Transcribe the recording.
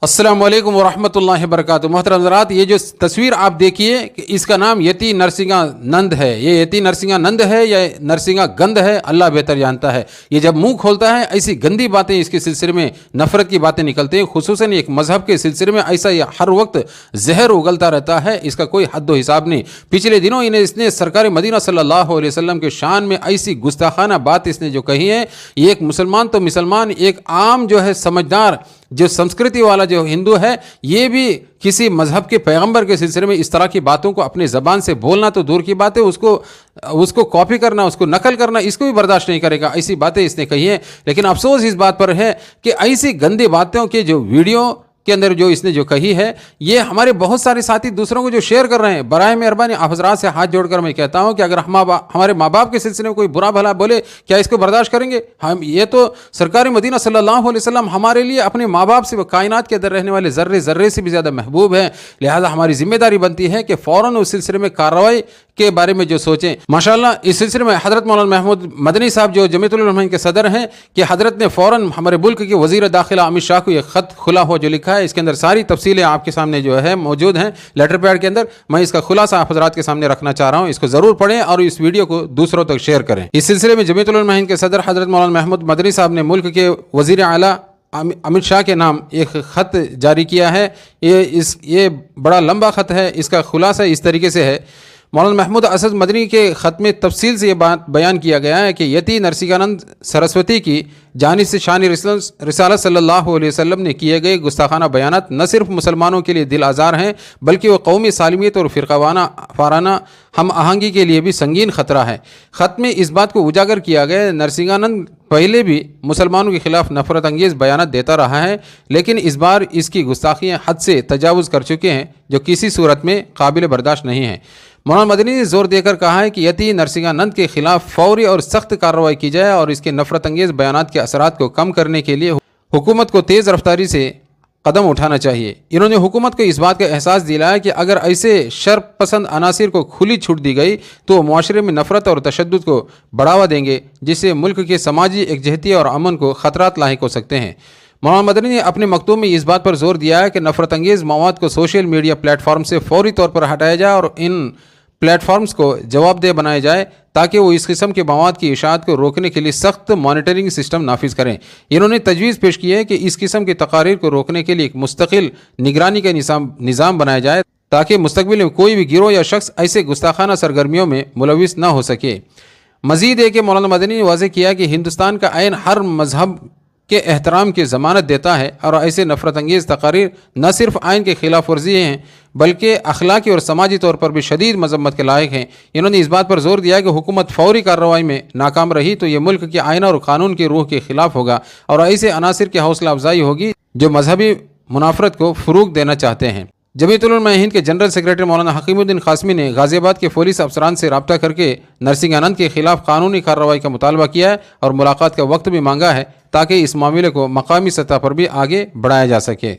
अस्सलाम वालेकुम वरहमतुल्लाहि वबरकातुहू। मोहतरम हज़रात, ये जो तस्वीर आप देखिए कि इसका नाम यति नरसिंहानंद है। ये यति नरसिंहानंद है या नरसिंहागंध है, अल्लाह बेहतर जानता है। ये जब मुंह खोलता है ऐसी गंदी बातें इसके सिलसिले में, नफरत की बातें निकलती हैं। खुसूसन एक मजहब के सिलसिले में ऐसा हर वक्त जहर उगलता रहता है, इसका कोई हद व हिसाब नहीं। पिछले दिनों इसने सरकार मदीना सल्लल्लाहु अलैहि वसल्लम के शान में ऐसी गुस्ताखाना बात इसने जो कही है, ये एक मुसलमान तो मुसलमान, एक आम जो है समझदार जो संस्कृति वाला जो हिंदू है, ये भी किसी मजहब के पैगंबर के सिलसिले में इस तरह की बातों को अपनी ज़बान से बोलना तो दूर की बात है, उसको कॉपी करना, उसको नकल करना, इसको भी बर्दाश्त नहीं करेगा। ऐसी बातें इसने कही हैं। लेकिन अफसोस इस बात पर है कि ऐसी गंदी बातों के जो वीडियो के अंदर जो इसने जो कही है, ये हमारे बहुत सारे साथी दूसरों को जो शेयर कर रहे हैं, बराए मेहरबानी आप हज़रात से हाथ जोड़कर मैं कहता हूं कि अगर हमारे माँ बाप के सिलसिले में कोई बुरा भला बोले, क्या इसको बर्दाश्त करेंगे हम? ये तो सरकार मदीना सल्लल्लाहु अलैहि वसल्लम हमारे लिए अपने माँ बाप से, कायनात के अंदर रहने वाले ज़र्रे ज़र्रे से भी ज़्यादा महबूब है। लिहाजा हमारी जिम्मेदारी बनती है कि फ़ौरन उस सिलसिले में कार्रवाई के बारे में जो सोचें। माशाअल्लाह इस सिलसिले में हज़रत मौलाना महमूद मदनी साहब जो जमीयतुल उलमा के सदर हैं, कि हज़रत ने फ़ौरन हमारे मुल्क के वज़ीर दाखिला अमित शाह को एक ख़त खुला हो जो लिखा है, इसके अंदर सारी तफसीलें आपके सामने जो है मौजूद हैं लेटर पैड के अंदर। मैं इसका खुलासा आप हज़रात के सामने रखना चाह रहा हूँ, इसको ज़रूर पढ़ें और इस वीडियो को दूसरों तक शेयर करें। इस सिलसिले में जमीयतुल उलमा के सदर हज़रत मौलाना महमूद मदनी साहब ने मुल्क के वज़ीर आला अमित शाह के नाम एक ख़त जारी किया है। ये बड़ा लंबा ख़त है। इसका खुलासा इस तरीके से है। मौलाना महमूद असद मदनी के ख़त में तफसील से ये बात बयान किया गया है कि यति नरसिंहानंद सरस्वती की जानिब से शान रिसालत सल्लल्लाहु अलैहि वसल्लम ने किए गए गुस्ताखाना बयानात न सिर्फ मुसलमानों के लिए दिल आज़ार हैं, बल्कि वह कौमी सालमियत और फ़िरकावाना हम आहंगी के लिए भी संगीन ख़तरा है। ख़त में इस बात को उजागर किया गया, नरसिंहानंद पहले भी मुसलमानों के खिलाफ नफरत अंगेज़ बयानात देता रहा है, लेकिन इस बार इसकी गुस्ताखियाँ हद से तजावुज़ कर चुके हैं, जो किसी सूरत में काबिल बर्दाश्त नहीं है। मौलाना मदनी ने जोर देकर कहा है कि यति नरसिंहानंद के खिलाफ फौरी और सख्त कार्रवाई की जाए और इसके नफरत अंगेज़ बयानात के असरात को कम करने के लिए हुकूमत को तेज़ रफ्तारी से कदम उठाना चाहिए। इन्होंने हुकूमत को इस बात का एहसास दिलाया कि अगर ऐसे शर पसंद अनासिर को खुली छूट दी गई तो माशरे में नफरत और तशद्दुद को बढ़ावा देंगे, जिससे मुल्क के समाजी एकजहती और अमन को ख़तरात लाहिक हो सकते हैं। मौलाना मदनी ने अपने मकतूब में इस बात पर जोर दिया है कि नफरत अंगेज़ मवाद को सोशल मीडिया प्लेटफॉर्म से फौरी तौर पर हटाया जाए और इन प्लेटफॉर्म्स को जवाबदेह बनाया जाए, ताकि वो इस किस्म के मवाद की इशाअत को रोकने के लिए सख्त मॉनिटरिंग सिस्टम नाफिज करें। इन्होंने तजवीज़ पेश की है कि इस किस्म की तकारीर को रोकने के लिए एक मुस्तकिल निगरानी का निज़ाम बनाया जाए, ताकि मुस्तकबिल में कोई भी गिरोह या शख्स ऐसे गुस्ताखाना सरगर्मियों में मुलविस न हो सके। मज़ीद है कि मौलाना मदनी ने वाज़ेह किया कि हिंदुस्तान का आइन हर मजहब के एहतराम की ज़मानत देता है और ऐसे नफरत अंगेज़ तकारीर न सिर्फ आइन के खिलाफ वर्जी हैं, बल्कि अखलाकी और समाजी तौर पर भी शदीद मजम्मत के लायक हैं। इन्होंने इस बात पर जोर दिया कि हुकूमत फौरी कार्रवाई में नाकाम रही तो ये मुल्क के आइन और कानून की रूह के खिलाफ होगा और ऐसे अनासिर की हौसला अफजाई होगी जो मजहबी मुनाफरत को फ़रोग़ देना चाहते हैं। जमीयतुल उलमा हिंद के जनरल सेक्रेटरी मौलाना हकीमुद्दीन कासमी ने गाज़ियाबाद के पुलिस अफसरान से रब्ता करके नरसिंहानंद के खिलाफ कानूनी कार्रवाई का मुतालबा किया है और मुलाकात का वक्त भी मांगा है, ताकि इस मामले को मकामी सतह पर भी आगे बढ़ाया जा सके।